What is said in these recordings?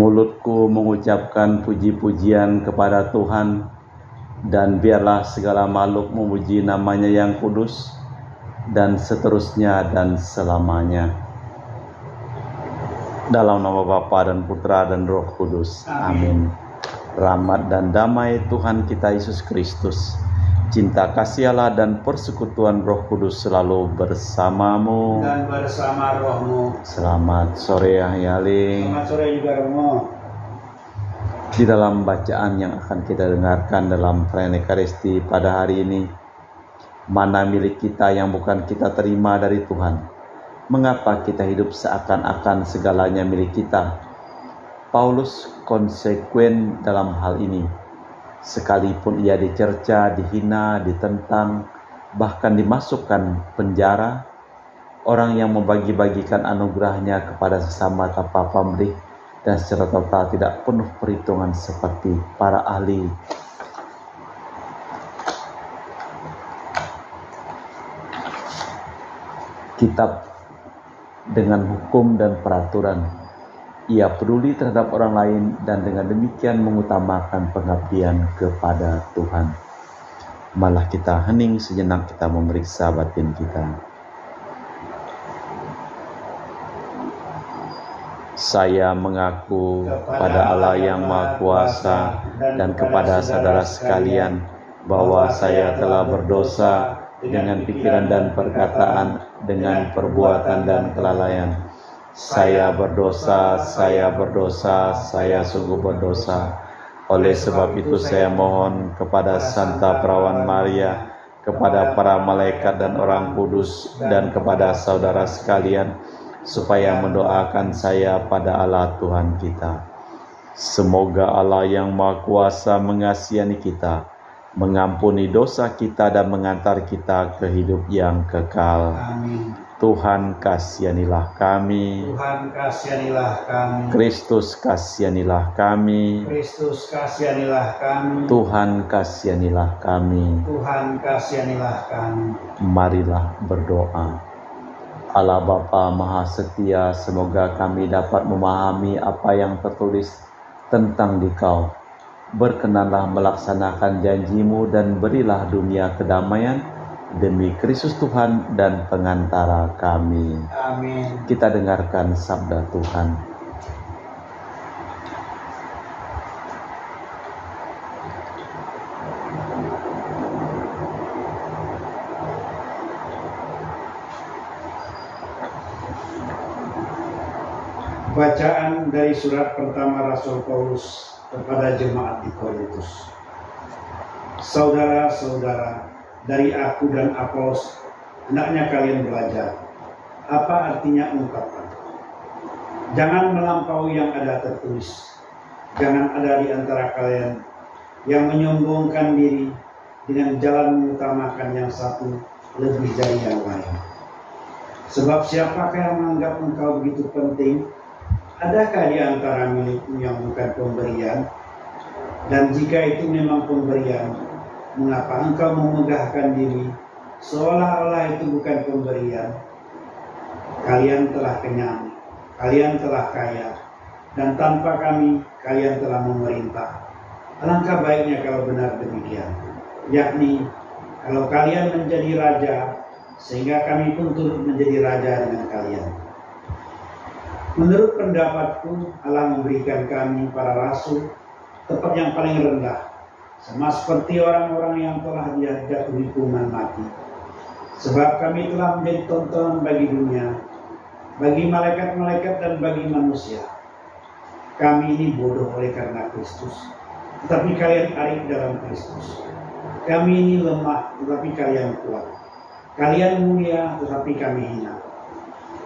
Mulutku mengucapkan puji-pujian kepada Tuhan, dan biarlah segala makhluk memuji namanya yang kudus, dan seterusnya dan selamanya. Dalam nama Bapa dan Putra dan Roh Kudus. Amin. Rahmat dan damai Tuhan kita Yesus Kristus, cinta kasih Allah dan persekutuan Roh Kudus selalu bersamamu dan bersama rohmu. Selamat sore Ahyaling. Selamat sore juga Romo. Di dalam bacaan yang akan kita dengarkan dalam perayaan Ekaristi pada hari ini, mana milik kita yang bukan kita terima dari Tuhan? Mengapa kita hidup seakan-akan segalanya milik kita? Paulus konsekuen dalam hal ini. Sekalipun ia dicerca, dihina, ditentang, bahkan dimasukkan penjara, orang yang membagi-bagikan anugerahnya kepada sesama tanpa pamrih dan secara total tidak penuh perhitungan seperti para ahli. Kitab dengan hukum dan peraturan. Ia peduli terhadap orang lain dan dengan demikian mengutamakan pengabdian kepada Tuhan. Malah kita hening sejenak, kita memeriksa batin kita. Saya mengaku pada Allah yang Maha Kuasa dan kepada saudara sekalian bahwa saya telah berdosa dengan pikiran dan perkataan, dengan perbuatan dan kelalaian. Saya berdosa, saya sungguh berdosa. Oleh sebab itu saya mohon kepada Santa Perawan Maria, kepada para malaikat dan orang kudus, dan kepada saudara sekalian, supaya mendoakan saya pada Allah Tuhan kita. Semoga Allah yang Maha Kuasa mengasihani kita, mengampuni dosa kita dan mengantar kita ke hidup yang kekal. Amin. Tuhan kasihanilah kami. Tuhan kasihanilah kami. Kristus kasihanilah kami. Kristus kasihanilah kami. Tuhan kasihanilah kami. Tuhan kasihanilah kami. Marilah berdoa. Allah Bapa Maha Setia, semoga kami dapat memahami apa yang tertulis tentang Dikau. Berkenanlah melaksanakan janjimu dan berilah dunia kedamaian demi Kristus Tuhan dan pengantara kami. Amin. Kita dengarkan sabda Tuhan. Bacaan dari surat pertama Rasul Paulus kepada jemaat di Korintus. Saudara-saudara, dari aku dan Apolos, hendaknya kalian belajar apa artinya ungkapan. Jangan melampaui yang ada tertulis. Jangan ada di antara kalian yang menyombongkan diri dengan jalan mengutamakan yang satu lebih dari yang lain. Sebab siapakah yang menganggap engkau begitu penting? Adakah di antara milikmu yang bukan pemberian? Dan jika itu memang pemberian, mengapa engkau memegahkan diri seolah-olah itu bukan pemberian? Kalian telah kenyang, kalian telah kaya, dan tanpa kami kalian telah memerintah. Alangkah baiknya kalau benar demikian, yakni kalau kalian menjadi raja, sehingga kami pun turut menjadi raja dengan kalian. Menurut pendapatku, Allah memberikan kami para rasul tempat yang paling rendah, sama seperti orang-orang yang telah dijatuhi hukuman mati. Sebab kami telah menjadi tontonan bagi dunia, bagi malaikat-malaikat dan bagi manusia. Kami ini bodoh oleh karena Kristus, tetapi kalian arif dalam Kristus. Kami ini lemah, tetapi kalian kuat. Kalian mulia, tetapi kami hina.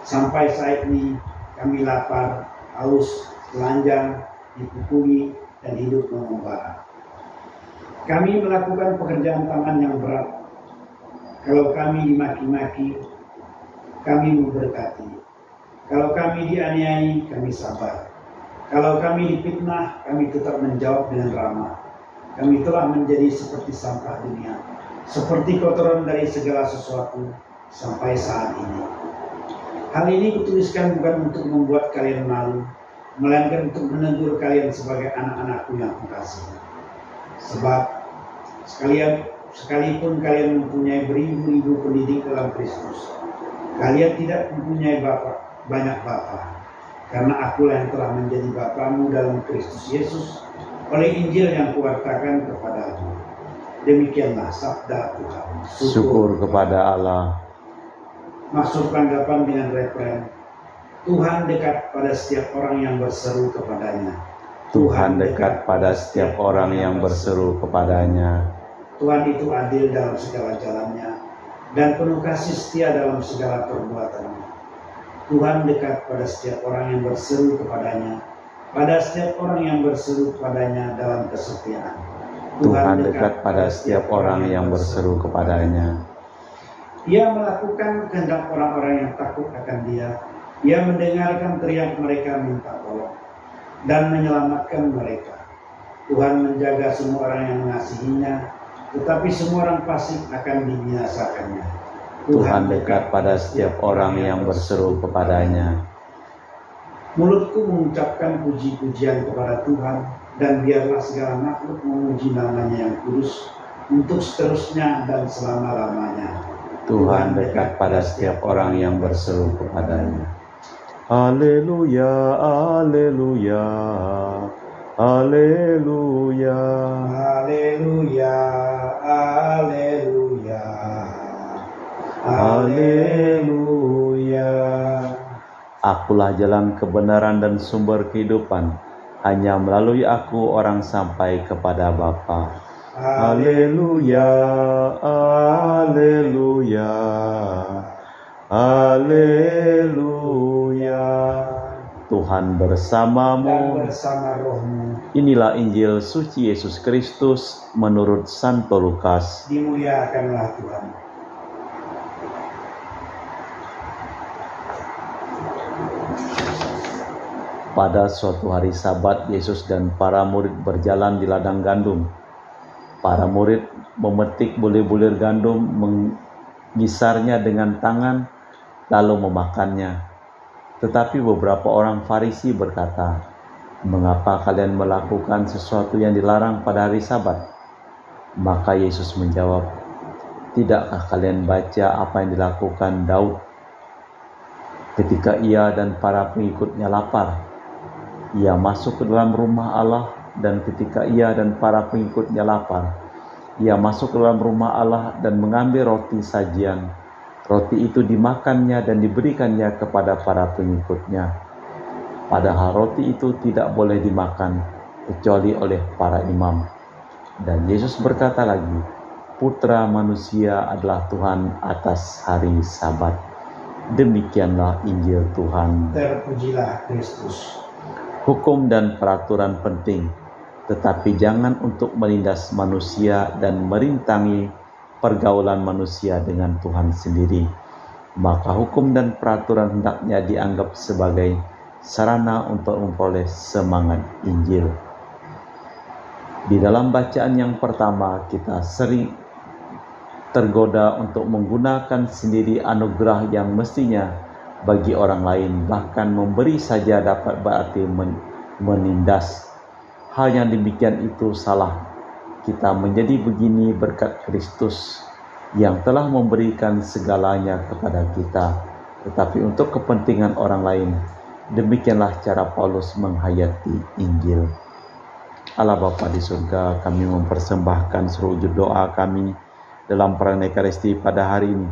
Sampai saat ini kami lapar, haus, telanjang, dipukuli, dan hidup mengembara. Kami melakukan pekerjaan tangan yang berat. Kalau kami dimaki-maki, kami memberkati. Kalau kami dianiaya, kami sabar. Kalau kami difitnah, kami tetap menjawab dengan ramah. Kami telah menjadi seperti sampah dunia, seperti kotoran dari segala sesuatu sampai saat ini. Hal ini kutuliskan bukan untuk membuat kalian malu, melainkan untuk menegur kalian sebagai anak-anakku yang kukasihi. Sebab sekalipun kalian mempunyai beribu-ribu pendidik dalam Kristus, kalian tidak mempunyai banyak bapa, karena akulah yang telah menjadi bapamu dalam Kristus Yesus oleh Injil yang kuwartakan kepadamu. Demikianlah sabda Tuhan. Syukur kepada Allah. Maksud tanggapan dengan referen, Tuhan dekat pada setiap orang yang berseru kepadanya. Tuhan dekat pada setiap orang yang berseru kepadanya. Tuhan itu adil dalam segala jalannya dan penuh kasih setia dalam segala perbuatannya. Tuhan dekat pada setiap orang yang berseru kepadanya, pada setiap orang yang berseru kepadanya dalam kesetiaan. Tuhan dekat pada setiap orang yang berseru kepadanya. Ia melakukan kehendak orang-orang yang takut akan Dia. Ia mendengarkan teriak mereka minta tolong dan menyelamatkan mereka. Tuhan menjaga semua orang yang mengasihinya, tetapi semua orang fasik akan dibinasakannya. Tuhan dekat pada setiap orang yang berseru kepadanya. Mulutku mengucapkan puji-pujian kepada Tuhan, dan biarlah segala makhluk memuji namanya yang kudus untuk seterusnya dan selama-lamanya. Tuhan dekat pada setiap orang yang berseru kepadanya. Haleluya, haleluya, haleluya, Haleluya, haleluya, haleluya. Akulah jalan kebenaran dan sumber kehidupan. Hanya melalui aku orang sampai kepada Bapa. Haleluya, haleluya, haleluya. Tuhan bersamamu dan bersama rohmu. Inilah Injil suci Yesus Kristus menurut Santo Lukas. Dimuliakanlah Tuhan. Pada suatu hari Sabat, Yesus dan para murid berjalan di ladang gandum. Para murid memetik bulir-bulir gandum, mengisarnya dengan tangan, lalu memakannya. Tetapi beberapa orang Farisi berkata, "Mengapa kalian melakukan sesuatu yang dilarang pada hari Sabat?" Maka Yesus menjawab, "Tidakkah kalian baca apa yang dilakukan Daud ketika ia dan para pengikutnya lapar? Ia masuk ke dalam rumah Allah, dan ketika ia dan para pengikutnya lapar, ia masuk ke dalam rumah Allah dan mengambil roti sajian. Roti itu dimakannya dan diberikannya kepada para pengikutnya. Padahal roti itu tidak boleh dimakan kecuali oleh para imam." Dan Yesus berkata lagi, "Putra manusia adalah Tuhan atas hari Sabat." Demikianlah Injil Tuhan. Terpujilah Kristus. Hukum dan peraturan penting, tetapi jangan untuk menindas manusia dan merintangi pergaulan manusia dengan Tuhan sendiri. Maka hukum dan peraturan hendaknya dianggap sebagai sarana untuk memperoleh semangat Injil. Di dalam bacaan yang pertama, kita sering tergoda untuk menggunakan sendiri anugerah yang mestinya bagi orang lain, bahkan memberi saja dapat berarti menindas. Hal yang demikian itu salah. Kita menjadi begini berkat Kristus yang telah memberikan segalanya kepada kita, tetapi untuk kepentingan orang lain. Demikianlah cara Paulus menghayati Injil. Allah Bapa di surga, kami mempersembahkan seluruh wujud doa kami dalam perayaan Ekaristi pada hari ini.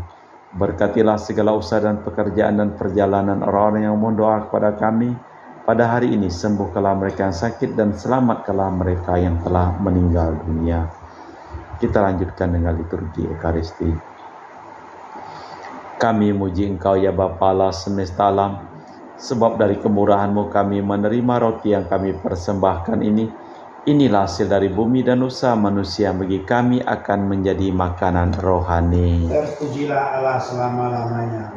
Berkatilah segala usaha dan pekerjaan dan perjalanan orang-orang yang mohon doa kepada kami pada hari ini. Sembuhkanlah mereka yang sakit dan selamatkanlah mereka yang telah meninggal dunia. Kita lanjutkan dengan liturgi Ekaristi. Kami muji Engkau ya Bapa Allah semesta alam, sebab dari kemurahan-Mu kami menerima roti yang kami persembahkan ini. Inilah hasil dari bumi dan usaha manusia, bagi kami akan menjadi makanan rohani. Terpujilah Allah selama-lamanya.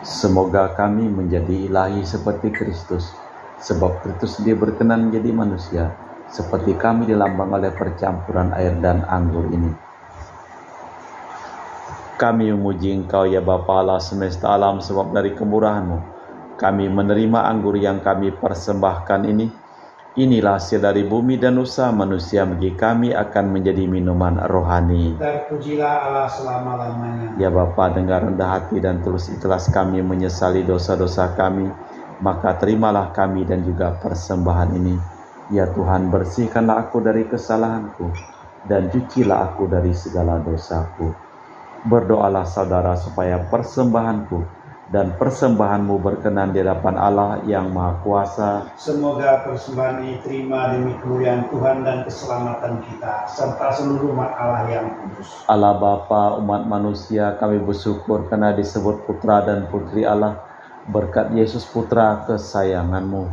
Semoga kami menjadi ilahi seperti Kristus, Sebab Kristus dia berkenan menjadi manusia, seperti kami dilambang oleh percampuran air dan anggur ini. Kami memuji Engkau ya Bapa Allah semesta alam, sebab dari kemurahan-Mu kami menerima anggur yang kami persembahkan ini. Inilah hasil dari bumi dan usaha manusia, bagi kami akan menjadi minuman rohani. Terpujilah Allah selama-lamanya. Ya Bapa, dengar rendah hati dan tulus ikhlas kami menyesali dosa-dosa kami, maka terimalah kami dan juga persembahan ini. Ya Tuhan, bersihkanlah aku dari kesalahanku dan cucilah aku dari segala dosaku. Berdoalah saudara supaya persembahanku dan persembahanmu berkenan di hadapan Allah yang Maha Kuasa. Semoga persembahan ini terima demi kemuliaan Tuhan dan keselamatan kita, serta seluruh umat Allah yang kudus. Allah Bapa, umat manusia, kami bersyukur karena disebut putra dan putri Allah, berkat Yesus putra kesayangan-Mu.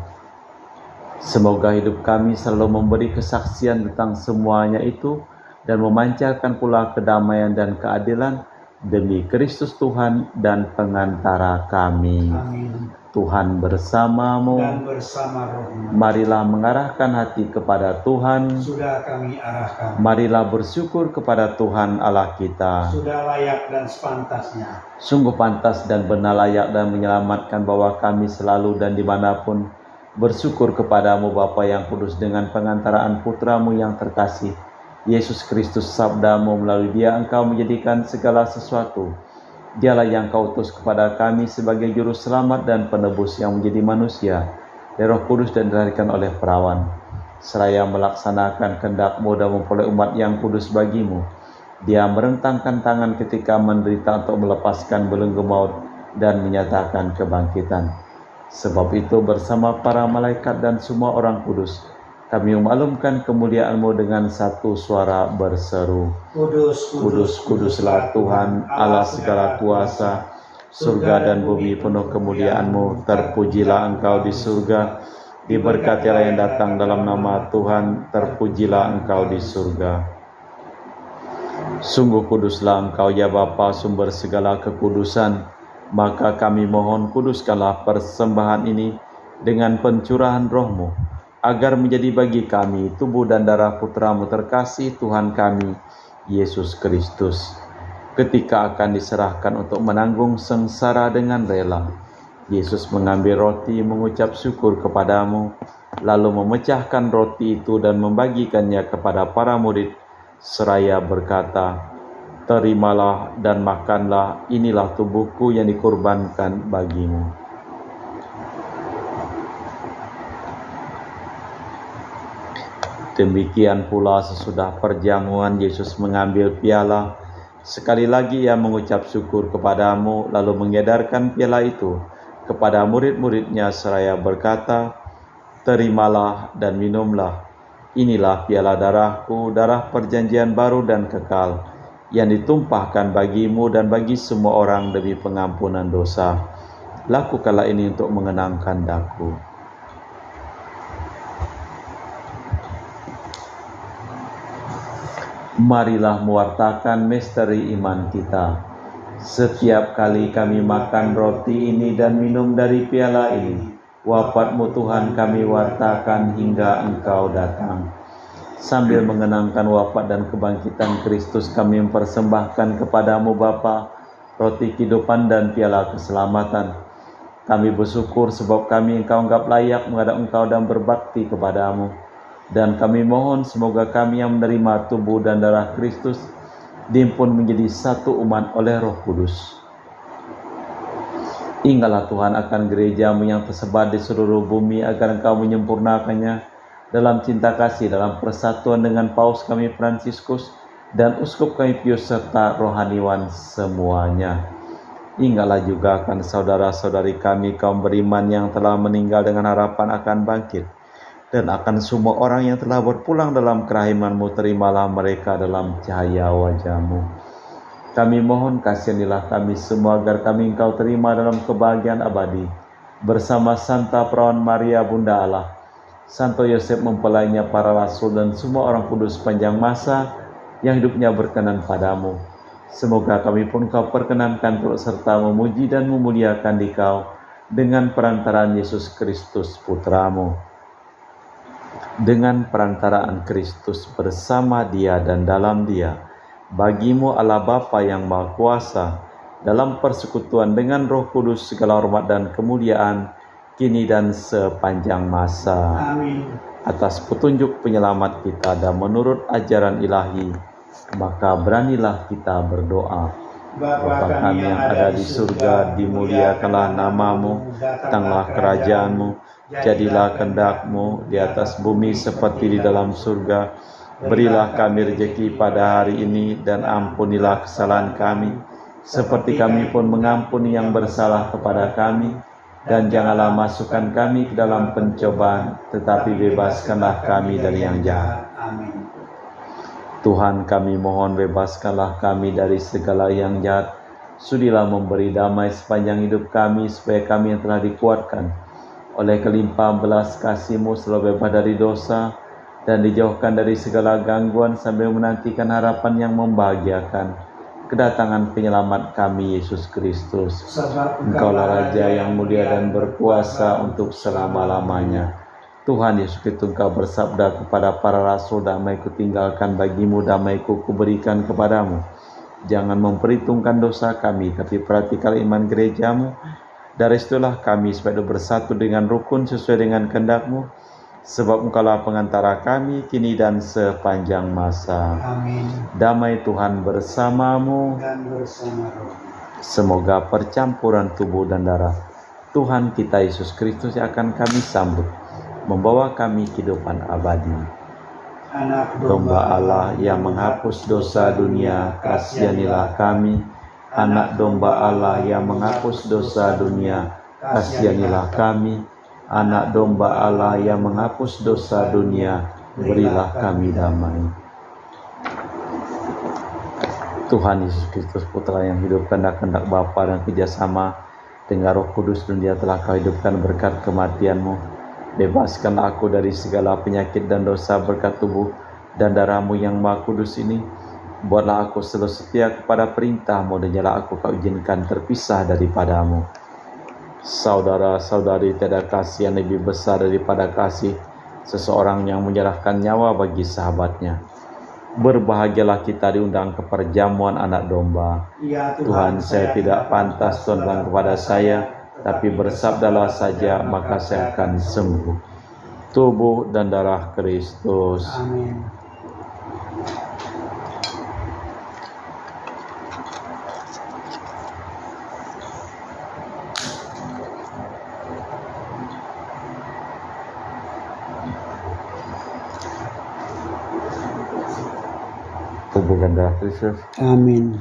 Semoga hidup kami selalu memberi kesaksian tentang semuanya itu, dan memancarkan pula kedamaian dan keadilan, demi Kristus Tuhan dan pengantara kami. Amin. Tuhan bersamamu Dan bersama rohmu. Marilah mengarahkan hati kepada Tuhan. Sudah kami arahkan. Marilah bersyukur kepada Tuhan Allah kita. Sudah layak dan sepantasnya. Sungguh pantas dan benar, layak dan menyelamatkan bahwa kami selalu dan dimanapun bersyukur kepadamu Bapa yang kudus, dengan pengantaraan putramu yang terkasih Yesus Kristus. Sabdamu, melalui dia engkau menjadikan segala sesuatu. Dialah yang kau utus kepada kami sebagai juru selamat dan penebus yang menjadi manusia dari Roh Kudus dan dilahirkan oleh perawan. Seraya melaksanakan kehendak-Mu dan memperoleh umat yang kudus bagimu, dia merentangkan tangan ketika menderita untuk melepaskan belenggu maut dan menyatakan kebangkitan. Sebab itu bersama para malaikat dan semua orang kudus, kami memaklumkan kemuliaan-Mu dengan satu suara berseru, Kudus, Kudus, kuduslah Tuhan Allah segala kuasa, surga dan bumi penuh kemuliaan-Mu. Terpujilah Engkau di surga, diberkatilah yang datang dalam nama Tuhan, terpujilah Engkau di surga. Sungguh kuduslah Engkau ya Bapa, sumber segala kekudusan. Maka kami mohon, kuduskanlah persembahan ini dengan pencurahan Roh-Mu, agar menjadi bagi kami tubuh dan darah putra-Mu terkasih, Tuhan kami Yesus Kristus. Ketika akan diserahkan untuk menanggung sengsara dengan rela, Yesus mengambil roti, mengucap syukur kepadamu, lalu memecahkan roti itu dan membagikannya kepada para murid, seraya berkata, "Terimalah dan makanlah, inilah tubuhku yang dikorbankan bagimu." Demikian pula sesudah perjamuan, Yesus mengambil piala. Sekali lagi ia mengucap syukur kepadamu, lalu mengedarkan piala itu kepada murid-muridnya seraya berkata, "Terimalah dan minumlah. Inilah piala darahku, darah perjanjian baru dan kekal, yang ditumpahkan bagimu dan bagi semua orang demi pengampunan dosa. Lakukanlah ini untuk mengenangkan Daku." Marilah mewartakan misteri iman kita. Setiap kali kami makan roti ini dan minum dari piala ini, wafat-Mu Tuhan kami wartakan hingga Engkau datang. Sambil mengenangkan wafat dan kebangkitan Kristus, kami mempersembahkan kepadamu Bapa roti kehidupan dan piala keselamatan. Kami bersyukur sebab kami Engkau anggap layak menghadap Engkau dan berbakti kepadamu. Dan kami mohon semoga kami yang menerima tubuh dan darah Kristus dihimpun menjadi satu umat oleh Roh Kudus. Ingatlah Tuhan akan gereja-Mu yang tersebar di seluruh bumi, agar Engkau menyempurnakannya dalam cinta kasih, dalam persatuan dengan Paus kami Fransiskus dan Uskup kami Pius serta rohaniwan semuanya. Ingatlah juga akan saudara-saudari kami kaum beriman yang telah meninggal dengan harapan akan bangkit, dan akan semua orang yang telah berpulang dalam kerahiman-Mu, terimalah mereka dalam cahaya wajah-Mu. Kami mohon kasihanilah kami semua agar kami Engkau terima dalam kebahagiaan abadi bersama Santa Perawan Maria Bunda Allah, Santo Yosef mempelainya para rasul, dan semua orang kudus panjang masa yang hidupnya berkenan padamu. Semoga kami pun Kau perkenankan turut serta memuji dan memuliakan Dikau dengan perantaraan Yesus Kristus Putramu. Dengan perantaraan Kristus bersama Dia dan dalam Dia, bagimu Allah Bapa yang Maha Kuasa, dalam persekutuan dengan Roh Kudus segala hormat dan kemuliaan, kini dan sepanjang masa. Amin. Atas petunjuk penyelamat kita dan menurut ajaran ilahi, maka beranilah kita berdoa. Bapa kami yang ada di surga, dimuliakanlah namamu, datanglah kerajaanmu, jadilah kehendak-Mu di atas bumi seperti di dalam surga. Berilah kami rezeki pada hari ini dan ampunilah kesalahan kami, seperti kami pun mengampuni yang bersalah kepada kami. Dan janganlah masukkan kami ke dalam pencobaan, tetapi bebaskanlah kami dari yang jahat. Amin. Tuhan, kami mohon bebaskanlah kami dari segala yang jahat. Sudilah memberi damai sepanjang hidup kami, supaya kami yang telah dikuatkan oleh kelimpahan belas kasih-Mu selalu bebas dari dosa dan dijauhkan dari segala gangguan, sambil menantikan harapan yang membahagiakan, kedatangan penyelamat kami Yesus Kristus. Engkaulah Raja yang mulia dan berkuasa untuk selama-lamanya. Tuhan Yesus Kristus, Engkau bersabda kepada para rasul, damai-Ku tinggalkan bagimu, damai-Ku kuberikan kepadamu. Jangan memperhitungkan dosa kami, tapi perhatikan iman gereja-Mu. Dari situlah kami supaya bersatu dengan rukun sesuai dengan kehendak-Mu, sebab Engkaulah pengantara kami kini dan sepanjang masa. Amin. Damai Tuhan bersamamu Dan bersama roh. Semoga percampuran tubuh dan darah Tuhan kita Yesus Kristus yang akan kami sambut membawa kami kehidupan abadi. Anak Domba Allah yang menghapus dosa dunia, kasihanilah kami. Anak domba Allah yang menghapus dosa dunia, kasihanilah kami. Anak domba Allah yang menghapus dosa dunia, berilah kami damai. Tuhan Yesus Kristus, Putra yang hidupkan kehendak Bapa dan kerjasama dengan Roh Kudus, dunia telah Kau hidupkan berkat kematian-Mu. Bebaskanlah aku dari segala penyakit dan dosa berkat tubuh dan darah-Mu yang Maha Kudus ini. Buatlah aku selalu setia kepada perintah-Mu, dan janganlah aku Kau izinkan terpisah daripada-Mu. Saudara-saudari, tiada kasih yang lebih besar daripada kasih seseorang yang menyerahkan nyawa bagi sahabatnya. Berbahagialah kita diundang ke perjamuan anak domba. Ya Tuhan, saya tidak pantas tundang kepada saya, tapi bersabdalah saja, maka saya akan sembuh. Tubuh dan darah Kristus. Amin. Tubuh dan darah Kristus. Amin.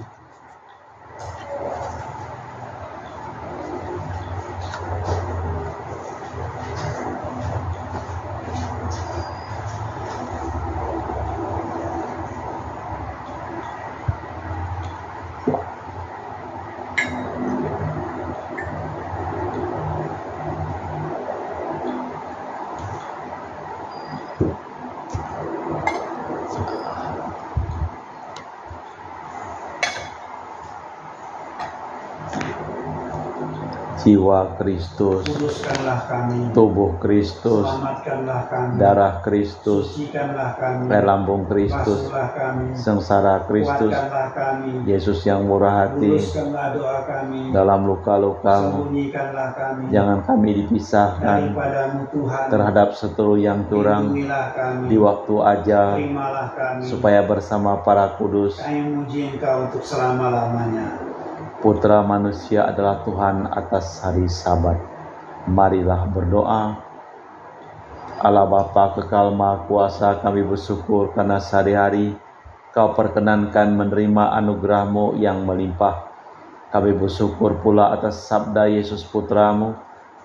Jiwa Kristus, Kuduskanlah kami. tubuh Kristus, Selamatkanlah kami. darah Kristus, Sucikanlah kami. air lambung Kristus, Basuhlah kami. sengsara Kristus, Kuatkanlah kami. Yesus yang murah hati, Luruskanlah doa kami. dalam luka-luka-Mu, Sembunyikanlah kami. jangan kami dipisahkan Daripadamu Tuhan. terhadap seteru yang curang Lindungilah kami. di waktu ajal, Terimalah kami. supaya bersama para kudus, Kami memuji Engkau untuk selama-lamanya. Putra manusia adalah Tuhan atas hari Sabat. Marilah berdoa. Allah Bapa kekal Maha Kuasa, kami bersyukur karena sehari-hari Kau perkenankan menerima anugerah-Mu yang melimpah. Kami bersyukur pula atas sabda Yesus Putra-Mu.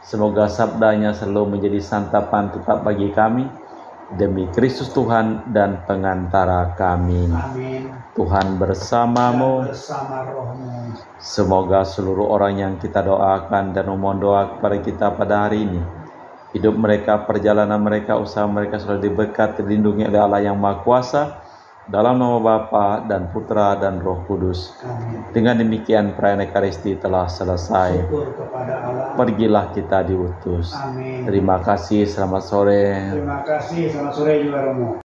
Semoga sabdanya selalu menjadi santapan tetap bagi kami, demi Kristus Tuhan dan pengantara kami. Amin. Tuhan bersamamu. Dan bersama roh-Mu. Semoga seluruh orang yang kita doakan dan memohon doa kepada kita pada hari ini, hidup mereka, perjalanan mereka, usaha mereka selalu diberkati, dilindungi oleh Allah yang Maha Kuasa, Dalam nama Bapa dan Putra dan Roh Kudus. Amin. Dengan demikian perayaan Ekaristi telah selesai. Syukur kepada Allah. Pergilah kita diutus. Amin. Terima kasih, selamat sore. Terima kasih, selamat sore juga Romo.